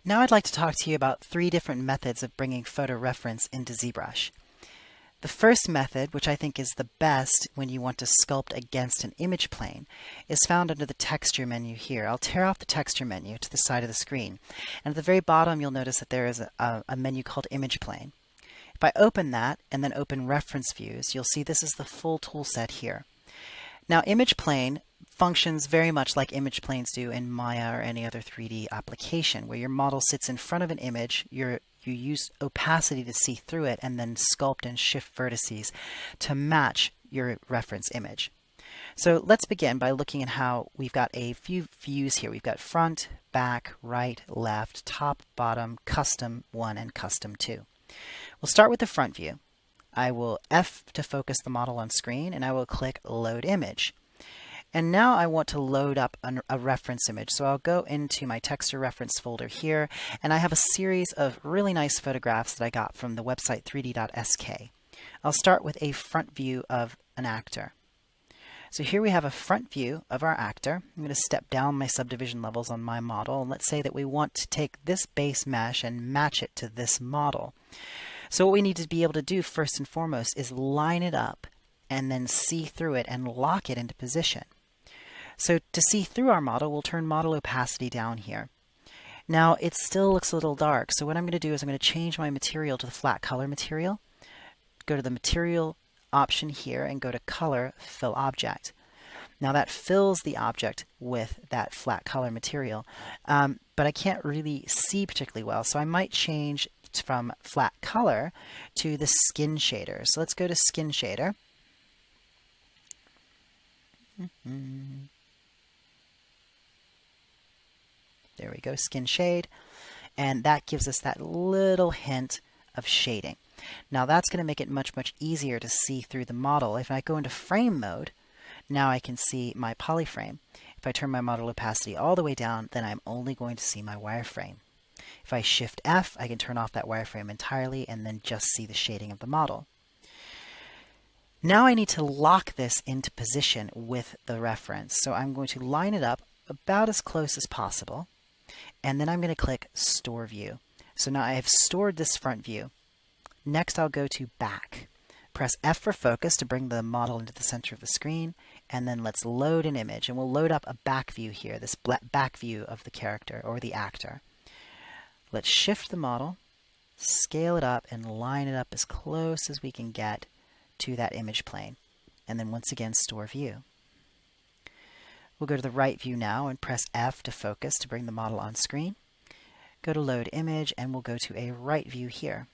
Now I'd like to talk to you about 3 different methods of bringing photo reference into Zbrush. The first method, which I think is the best when you want to sculpt against an image plane, is found under the texture menu here. I'll tear off the texture menu to the side of the screen. And at the very bottom, you'll notice that there is a menu called Image Plane. If I open that and then open Reference Views, you'll see this is the full tool set here. Now, Image Plane functions very much like image planes do in Maya or any other 3D application, where your model sits in front of an image, you use opacity to see through it, and then sculpt and shift vertices to match your reference image. So let's begin by looking at how we've got a few views here. We've got front, back, right, left, top, bottom, custom 1, and custom 2. We'll start with the front view. I will F to focus the model on screen, and I will click Load Image. And now I want to load up a reference image. So I'll go into my texture reference folder here, and I have a series of really nice photographs that I got from the website 3D.sk. I'll start with a front view of an actor. So here we have a front view of our actor. I'm going to step down my subdivision levels on my model, and let's say that we want to take this base mesh and match it to this model. So what we need to be able to do first and foremost is line it up and then see through it and lock it into position. So to see through our model, we'll turn model opacity down here. Now it still looks a little dark, so what I'm going to do is I'm going to change my material to the flat color material. Go to the material option here and go to color, fill object. Now that fills the object with that flat color material, but I can't really see particularly well, so I might change from flat color to the skin shader. So let's go to skin shader. There we go, skin shade, and that gives us that little hint of shading. Now that's going to make it much easier to see through the model. If I go into frame mode, now I can see my polyframe. If I turn my model opacity all the way down, then I'm only going to see my wireframe. If I shift F, I can turn off that wireframe entirely and then just see the shading of the model. Now I need to lock this into position with the reference. So I'm going to line it up about as close as possible. And then I'm going to click Store View. So now I have stored this front view. Next I'll go to Back. Press F for focus to bring the model into the center of the screen. And then let's load an image. And we'll load up a back view here, this back view of the character or the actor. Let's shift the model, scale it up, and line it up as close as we can get to that image plane. And then once again, Store View. We'll go to the right view now and press F to focus to bring the model on screen. Go to Load Image, and we'll go to a right view here.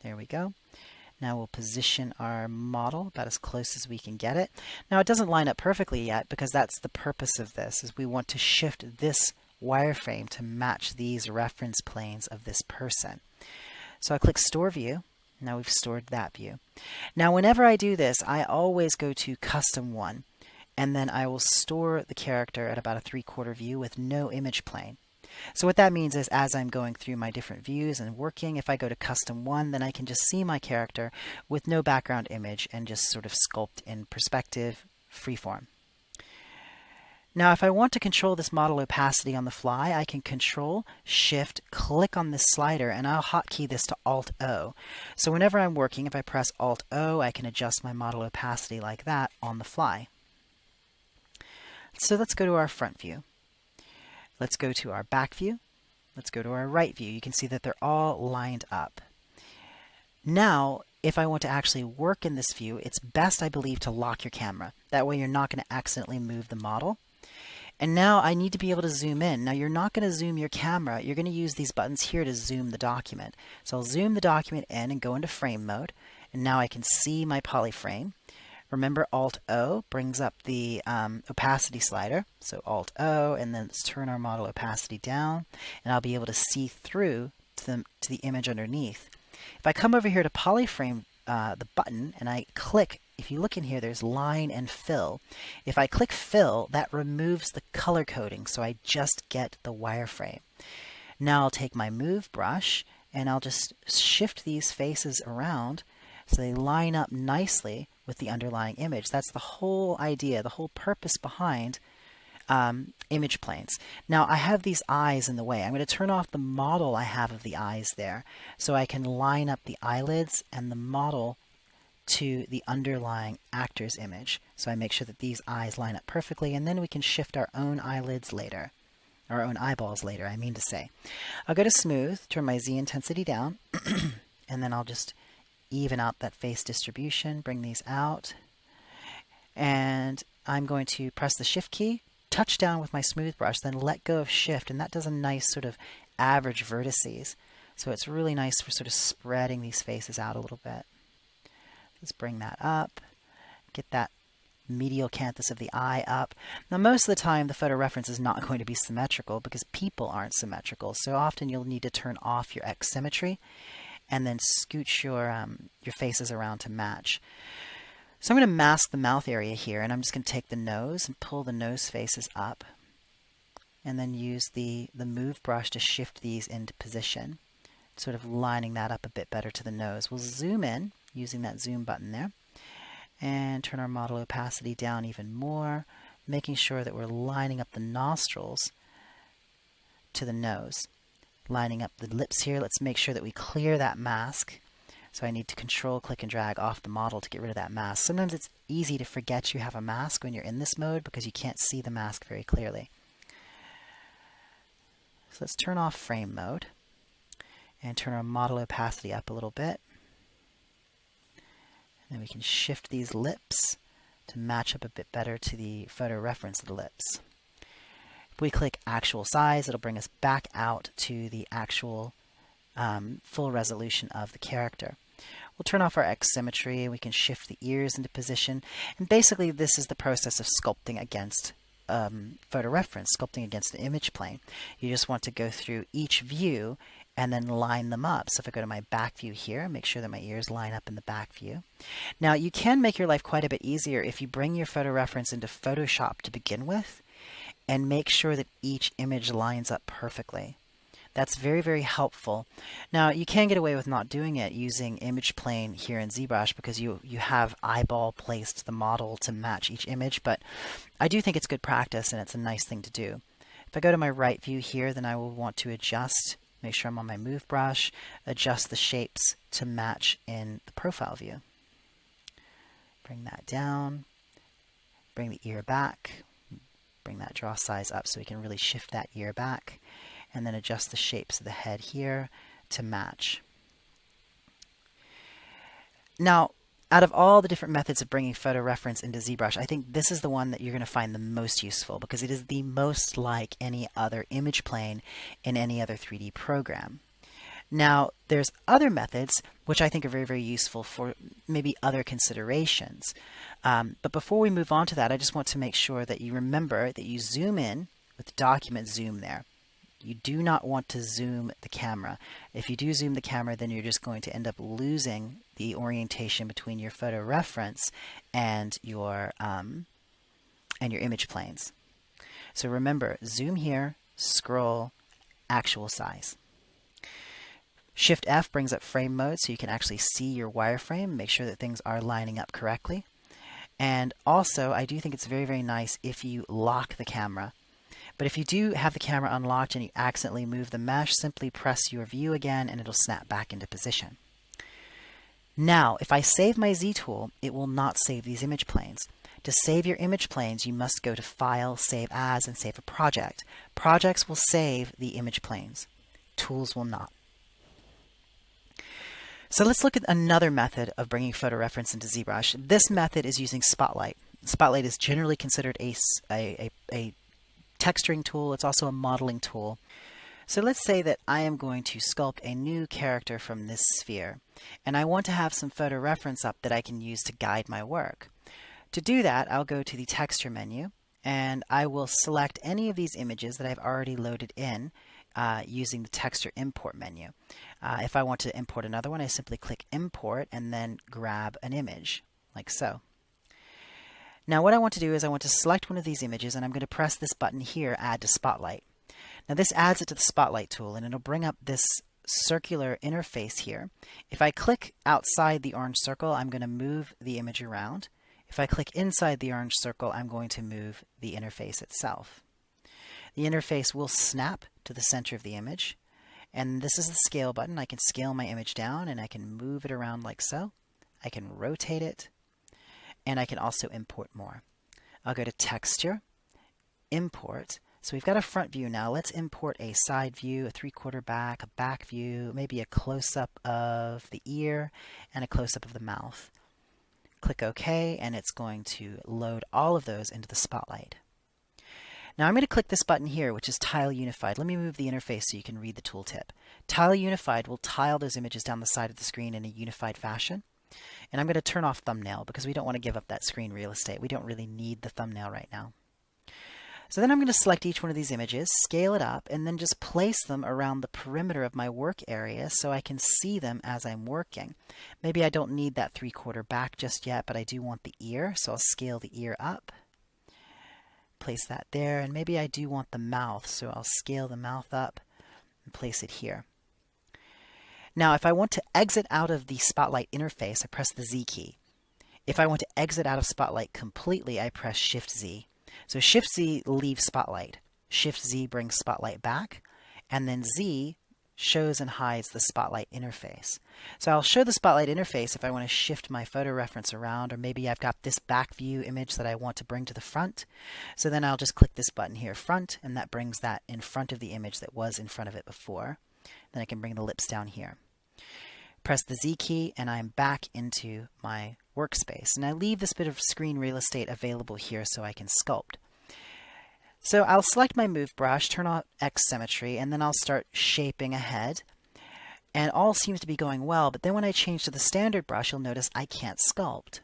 There we go. Now we'll position our model about as close as we can get it. Now it doesn't line up perfectly yet because that's the purpose of this, is we want to shift this wireframe to match these reference planes of this person. So I click Store View. Now we've stored that view. Now whenever I do this, I always go to Custom 1. And then I will store the character at about a 3/4 view with no image plane. So what that means is as I'm going through my different views and working, if I go to Custom 1, then I can just see my character with no background image and just sort of sculpt in perspective, freeform. Now if I want to control this model opacity on the fly, I can Control, Shift, click on this slider, and I'll hotkey this to Alt-O. So whenever I'm working, if I press Alt-O, I can adjust my model opacity like that on the fly. So let's go to our front view. Let's go to our back view. Let's go to our right view. You can see that they're all lined up. Now, if I want to actually work in this view, it's best, I believe, to lock your camera. That way you're not going to accidentally move the model. And now I need to be able to zoom in. Now you're not going to zoom your camera. You're going to use these buttons here to zoom the document. So I'll zoom the document in and go into frame mode. And now I can see my polyframe. Remember, Alt-O brings up the opacity slider. So Alt-O, and then let's turn our model opacity down, and I'll be able to see through to the image underneath. If I come over here to polyframe, the button, and I click, if you look in here, there's Line and Fill. If I click Fill, that removes the color coding, so I just get the wireframe. Now I'll take my Move brush, and I'll just shift these faces around so they line up nicely with the underlying image. That's the whole idea, the whole purpose behind image planes. Now I have these eyes in the way. I'm going to turn off the model I have of the eyes there so I can line up the eyelids and the model to the underlying actor's image. So I make sure that these eyes line up perfectly, and then we can shift our own eyelids later. Our own eyeballs later, I mean to say. I'll go to smooth, turn my Z intensity down, and then I'll just even out that face distribution, bring these out. And I'm going to press the shift key, touch down with my smooth brush, then let go of shift, and that does a nice sort of average vertices. So it's really nice for sort of spreading these faces out a little bit. Let's bring that up, get that medial canthus of the eye up. Now most of the time the photo reference is not going to be symmetrical because people aren't symmetrical, so often you'll need to turn off your X symmetry and then scooch your faces around to match. So I'm going to mask the mouth area here, and I'm just going to take the nose and pull the nose faces up and then use the move brush to shift these into position, sort of lining that up a bit better to the nose. We'll zoom in using that zoom button there and turn our model opacity down even more, making sure that we're lining up the nostrils to the nose. Lining up the lips here, let's make sure that we clear that mask. So I need to control, click, and drag off the model to get rid of that mask. Sometimes it's easy to forget you have a mask when you're in this mode because you can't see the mask very clearly. So let's turn off frame mode and turn our model opacity up a little bit. And then we can shift these lips to match up a bit better to the photo reference of the lips. If we click actual size, it'll bring us back out to the actual full resolution of the character. We'll turn off our X symmetry, and we can shift the ears into position. And basically this is the process of sculpting against photo reference, sculpting against an image plane. You just want to go through each view and then line them up. So if I go to my back view here, make sure that my ears line up in the back view. Now you can make your life quite a bit easier if you bring your photo reference into Photoshop to begin with and make sure that each image lines up perfectly. That's very, very helpful. Now you can get away with not doing it using image plane here in Zbrush because you have eyeball placed the model to match each image, but I do think it's good practice and it's a nice thing to do. If I go to my right view here, then I will want to adjust, make sure I'm on my move brush, adjust the shapes to match in the profile view. Bring that down, bring the ear back, bring that draw size up so we can really shift that ear back, and then adjust the shapes of the head here to match. Now, out of all the different methods of bringing photo reference into Zbrush, I think this is the one that you're going to find the most useful because it is the most like any other image plane in any other 3D program. Now, there's other methods which I think are very, very useful for maybe other considerations. But before we move on to that, I just want to make sure that you remember that you zoom in with the document zoom there. You do not want to zoom the camera. If you do zoom the camera, then you're just going to end up losing the orientation between your photo reference and your image planes. So remember, zoom here, scroll, actual size. Shift F brings up frame mode so you can actually see your wireframe, make sure that things are lining up correctly. And also, I do think it's very, very nice if you lock the camera. But if you do have the camera unlocked and you accidentally move the mesh, simply press your view again and it'll snap back into position. Now, if I save my Z tool, it will not save these image planes. To save your image planes, you must go to File, Save As, and Save a Project. Projects will save the image planes. Tools will not. So let's look at another method of bringing photo reference into Zbrush. This method is using Spotlight. Spotlight is generally considered a texturing tool. It's also a modeling tool. So let's say that I am going to sculpt a new character from this sphere, and I want to have some photo reference up that I can use to guide my work. To do that, I'll go to the texture menu, and I will select any of these images that I've already loaded in using the texture import menu. If I want to import another one, I simply click import and then grab an image, like so. Now what I want to do is I want to select one of these images, and I'm going to press this button here, Add to Spotlight. Now this adds it to the Spotlight tool, and it'll bring up this circular interface here. If I click outside the orange circle, I'm going to move the image around, If I click inside the orange circle, I'm going to move the interface itself. The interface will snap to the center of the image. And this is the scale button. I can scale my image down and I can move it around like so. I can rotate it. And I can also import more. I'll go to Texture, Import. So we've got a front view now. Let's import a side view, a 3/4 back, a back view, maybe a close-up of the ear, and a close-up of the mouth. Click OK, and it's going to load all of those into the spotlight. Now I'm going to click this button here, which is Tile Unified. Let me move the interface so you can read the tooltip. Tile Unified will tile those images down the side of the screen in a unified fashion. And I'm going to turn off Thumbnail because we don't want to give up that screen real estate. We don't really need the thumbnail right now. So then I'm going to select each one of these images, scale it up, and then just place them around the perimeter of my work area so I can see them as I'm working. Maybe I don't need that 3/4 back just yet, but I do want the ear, so I'll scale the ear up. Place that there, and maybe I do want the mouth, so I'll scale the mouth up and place it here. Now, if I want to exit out of the Spotlight interface, I press the Z key. If I want to exit out of Spotlight completely, I press Shift-Z. So Shift-Z leaves Spotlight. Shift-Z brings Spotlight back, and then Z shows and hides the Spotlight interface. So I'll show the Spotlight interface if I want to shift my photo reference around, or maybe I've got this back view image that I want to bring to the front. So then I'll just click this button here, Front, and that brings that in front of the image that was in front of it before. Then I can bring the lips down here. Press the Z key, and I'm back into my workspace. And I leave this bit of screen real estate available here so I can sculpt. So I'll select my Move brush, turn on X Symmetry, and then I'll start shaping ahead. And all seems to be going well, but then when I change to the standard brush, you'll notice I can't sculpt.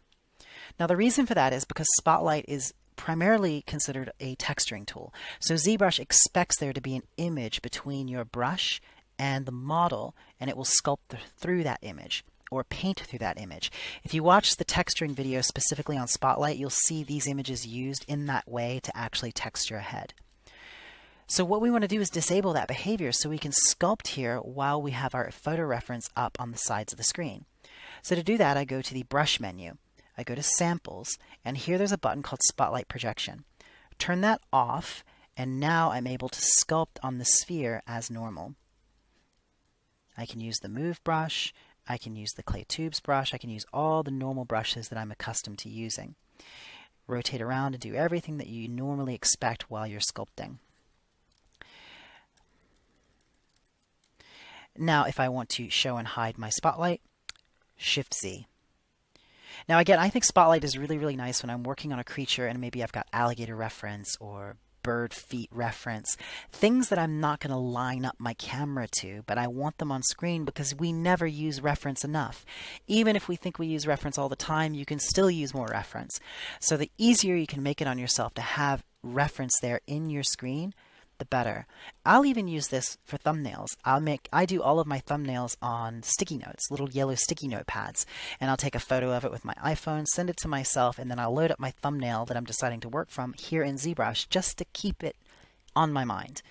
Now the reason for that is because Spotlight is primarily considered a texturing tool. So ZBrush expects there to be an image between your brush and the model, and it will sculpt through that image or paint through that image. If you watch the texturing video specifically on Spotlight, you'll see these images used in that way to actually texture ahead. So what we want to do is disable that behavior so we can sculpt here while we have our photo reference up on the sides of the screen. So to do that, I go to the Brush menu. I go to Samples, and here there's a button called Spotlight Projection. Turn that off, and now I'm able to sculpt on the sphere as normal. I can use the Move brush, I can use the Clay Tubes brush, I can use all the normal brushes that I'm accustomed to using. Rotate around and do everything that you normally expect while you're sculpting. Now, if I want to show and hide my Spotlight, Shift-Z. Now again, I think Spotlight is really, really nice when I'm working on a creature and maybe I've got alligator reference or bird feet reference, things that I'm not going to line up my camera to, but I want them on screen because we never use reference enough. Even if we think we use reference all the time, you can still use more reference. So the easier you can make it on yourself to have reference there in your screen, the better. I'll even use this for thumbnails. I do all of my thumbnails on sticky notes, little yellow sticky note pads, and I'll take a photo of it with my iPhone, send it to myself, and then I'll load up my thumbnail that I'm deciding to work from here in ZBrush just to keep it on my mind.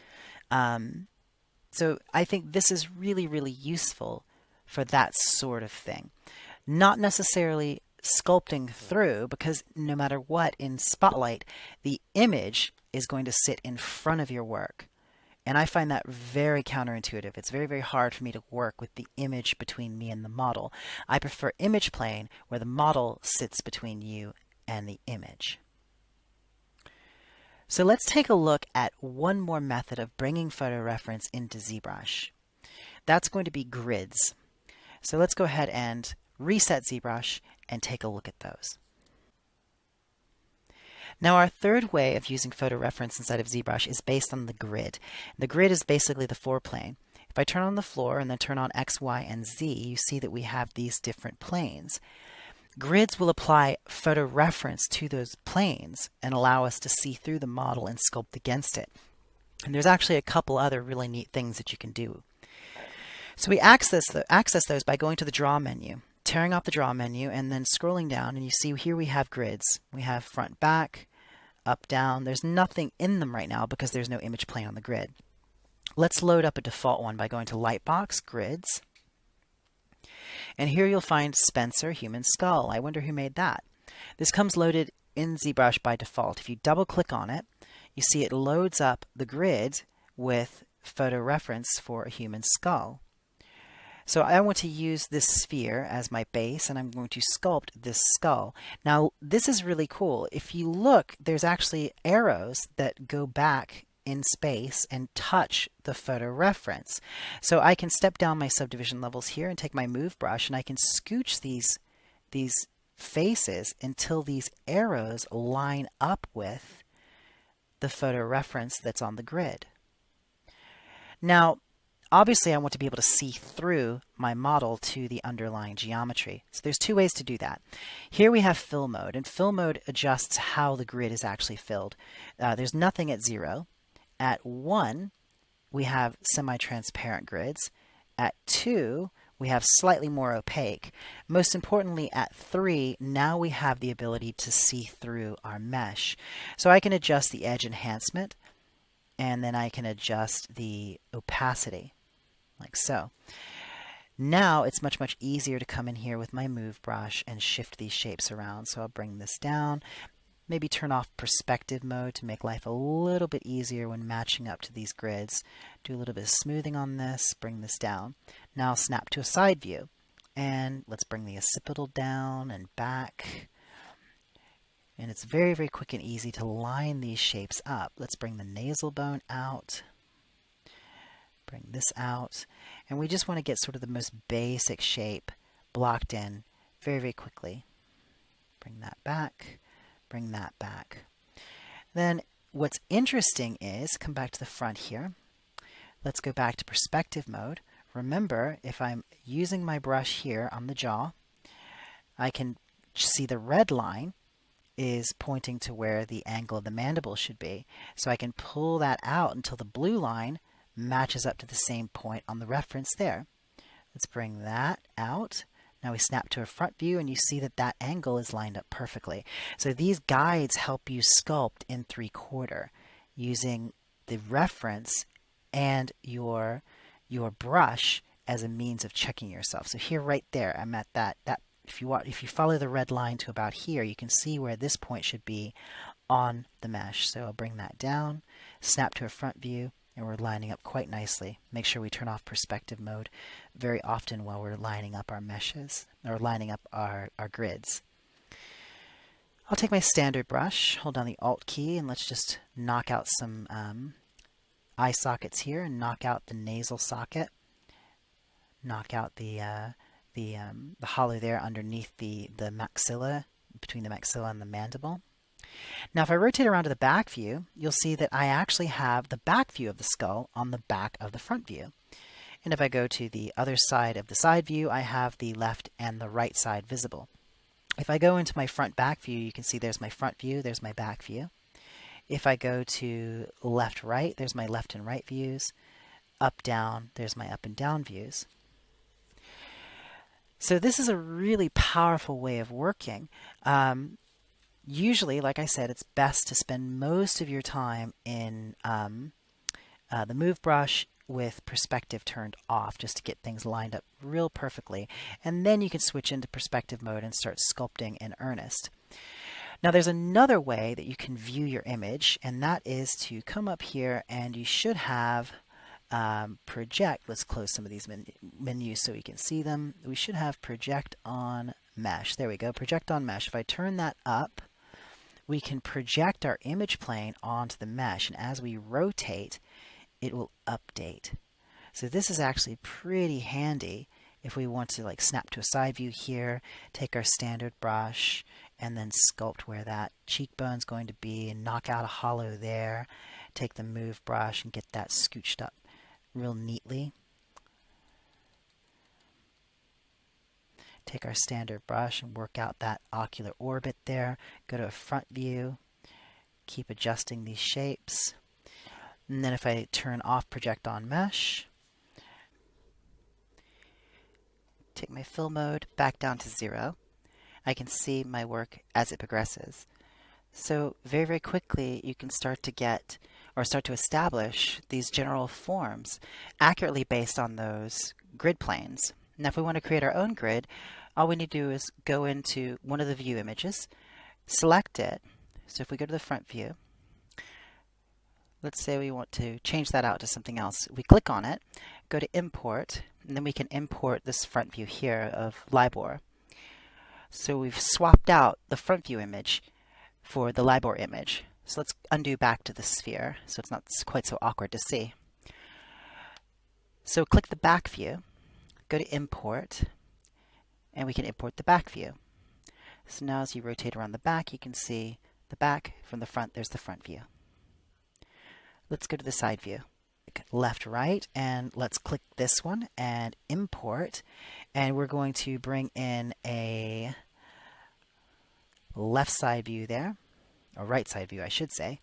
So I think this is really, really useful for that sort of thing. Not necessarily sculpting through, because no matter what in Spotlight, the image is going to sit in front of your work. And I find that very counterintuitive. It's very, very hard for me to work with the image between me and the model. I prefer image plane where the model sits between you and the image. So let's take a look at one more method of bringing photo reference into ZBrush. That's going to be grids. So let's go ahead and reset ZBrush and take a look at those. Now our third way of using photo reference inside of ZBrush is based on the grid. The grid is basically the foreplane. If I turn on the floor and then turn on X, Y, and Z, you see that we have these different planes. Grids will apply photo reference to those planes and allow us to see through the model and sculpt against it. And there's actually a couple other really neat things that you can do. So we access those by going to the Draw menu, tearing off the Draw menu, and then scrolling down, and you see here we have grids. We have front, back, up, down. There's nothing in them right now because there's no image plane on the grid. Let's load up a default one by going to Lightbox, Grids. And here you'll find Spencer, Human Skull. I wonder who made that. This comes loaded in ZBrush by default. If you double click on it, you see it loads up the grid with photo reference for a human skull. So I want to use this sphere as my base, and I'm going to sculpt this skull. Now, this is really cool. If you look, there's actually arrows that go back in space and touch the photo reference. So I can step down my subdivision levels here and take my move brush, and I can scooch these faces until these arrows line up with the photo reference that's on the grid. Now, obviously, I want to be able to see through my model to the underlying geometry. So there's two ways to do that. Here we have fill mode, and fill mode adjusts how the grid is actually filled. There's nothing at 0. At 1, we have semi-transparent grids. At 2, we have slightly more opaque. Most importantly, at 3, now we have the ability to see through our mesh. So I can adjust the edge enhancement, and then I can adjust the opacity, like so. Now it's much, much easier to come in here with my move brush and shift these shapes around. So I'll bring this down, maybe turn off perspective mode to make life a little bit easier when matching up to these grids. Do a little bit of smoothing on this, bring this down. Now snap to a side view, and let's bring the occipital down and back. And it's very, very quick and easy to line these shapes up. Let's bring the nasal bone out. Bring this out. And we just want to get sort of the most basic shape blocked in very, very quickly. Bring that back. Bring that back. Then what's interesting is, come back to the front here. Let's go back to perspective mode. Remember, if I'm using my brush here on the jaw, I can see the red line is pointing to where the angle of the mandible should be. So I can pull that out until the blue line matches up to the same point on the reference there. Let's bring that out. Now we snap to a front view, and you see that that angle is lined up perfectly. So these guides help you sculpt in 3/4 using the reference and your brush as a means of checking yourself. So here, right there, I'm at that. If you follow the red line to about here, you can see where this point should be on the mesh. So I'll bring that down, snap to a front view, and we're lining up quite nicely. Make sure we turn off perspective mode very often while we're lining up our meshes, or lining up our grids. I'll take my standard brush, hold down the Alt key, and let's just knock out some eye sockets here, and knock out the nasal socket. Knock out the hollow there underneath the maxilla, between the maxilla and the mandible. Now if I rotate around to the back view, you'll see that I actually have the back view of the skull on the back of the front view. And if I go to the other side of the side view, I have the left and the right side visible. If I go into my front back view, you can see there's my front view, there's my back view. If I go to left right, there's my left and right views. Up down, there's my up and down views. So this is a really powerful way of working. Usually, like I said, it's best to spend most of your time in the move brush with perspective turned off, just to get things lined up real perfectly. And then you can switch into perspective mode and start sculpting in earnest. Now there's another way that you can view your image, and that is to come up here, and you should have project. Let's close some of these menus so we can see them. We should have project on mesh. There we go, project on mesh. If I turn that up, we can project our image plane onto the mesh, and as we rotate, it will update. So this is actually pretty handy if we want to like snap to a side view here, take our standard brush, and then sculpt where that cheekbone's going to be and knock out a hollow there. Take the move brush and get that scooched up real neatly. Take our standard brush and work out that ocular orbit there. Go to a front view. Keep adjusting these shapes. And then if I turn off project on mesh, take my fill mode back down to 0, I can see my work as it progresses. So very, very quickly you can start to get or start to establish these general forms accurately based on those grid planes. Now if we want to create our own grid, all we need to do is go into one of the view images, select it. So if we go to the front view, let's say we want to change that out to something else. We click on it, go to import, and then we can import this front view here of LIBOR. So we've swapped out the front view image for the LIBOR image. So let's undo back to the sphere so it's not quite so awkward to see. So click the back view, go to import, and we can import the back view. So now as you rotate around the back, you can see the back. From the front, there's the front view. Let's go to the side view. Left, right, and let's click this one and import. And we're going to bring in a left side view there, or right side view, I should say.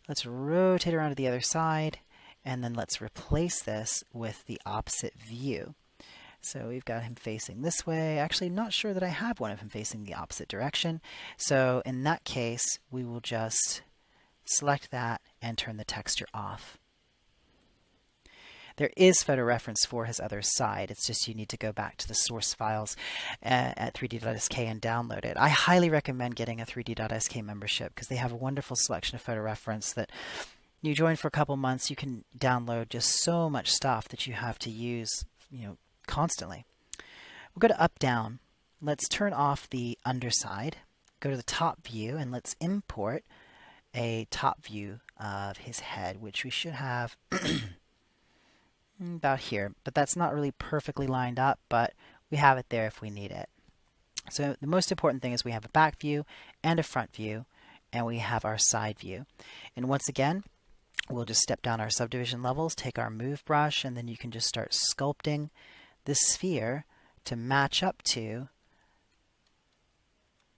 Let's rotate around to the other side, and then let's replace this with the opposite view. So we've got him facing this way. Actually, not sure that I have one of him facing the opposite direction. So in that case, we will just select that and turn the texture off. There is photo reference for his other side. It's just you need to go back to the source files at 3D.sk and download it. I highly recommend getting a 3D.sk membership because they have a wonderful selection of photo reference that you join for a couple months. You can download just so much stuff that you have to use, constantly. We'll go to up, down. Let's turn off the underside. Go to the top view and let's import a top view of his head, which we should have about here, but that's not really perfectly lined up, but we have it there if we need it. So the most important thing is we have a back view and a front view, and we have our side view. And once again, we'll just step down our subdivision levels, take our move brush, and then you can just start sculpting this sphere to match up to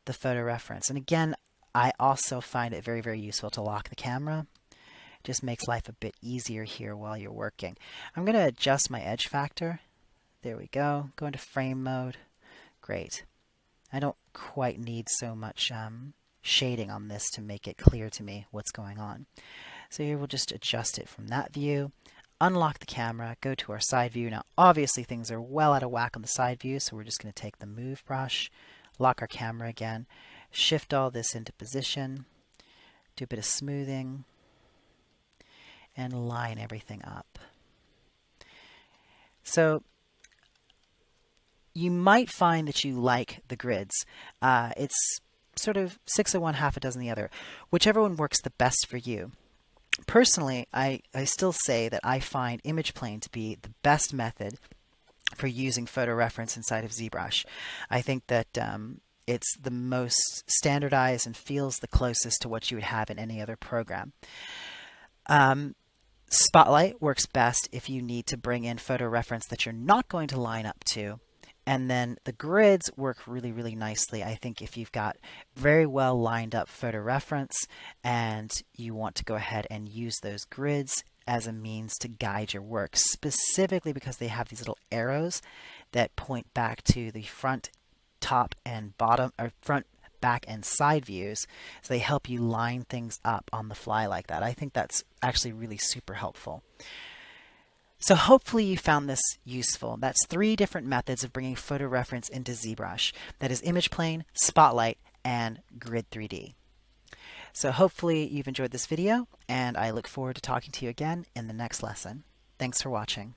the photo reference. And again, I also find it very, very useful to lock the camera. It just makes life a bit easier here while you're working. I'm going to adjust my edge factor. There we go. Go into frame mode. Great. I don't quite need so much shading on this to make it clear to me what's going on. So here we'll just adjust it from that view. Unlock the camera, go to our side view. Now obviously things are well out of whack on the side view, so we're just going to take the move brush, lock our camera again, shift all this into position, do a bit of smoothing, and line everything up. So you might find that you like the grids. It's sort of 6 of one, half a dozen the other. Whichever one works the best for you. Personally, I still say that I find image plane to be the best method for using photo reference inside of Zbrush. I think that it's the most standardized and feels the closest to what you would have in any other program. Spotlight works best if you need to bring in photo reference that you're not going to line up to. And then the grids work really, really nicely. I think if you've got very well lined up photo reference and you want to go ahead and use those grids as a means to guide your work, specifically because they have these little arrows that point back to the front, top, and bottom, or front, back, and side views. So they help you line things up on the fly like that. I think that's actually really super helpful. So hopefully you found this useful. That's 3 different methods of bringing photo reference into Zbrush. That is image plane, spotlight, and grid 3D. So hopefully you've enjoyed this video, and I look forward to talking to you again in the next lesson. Thanks for watching.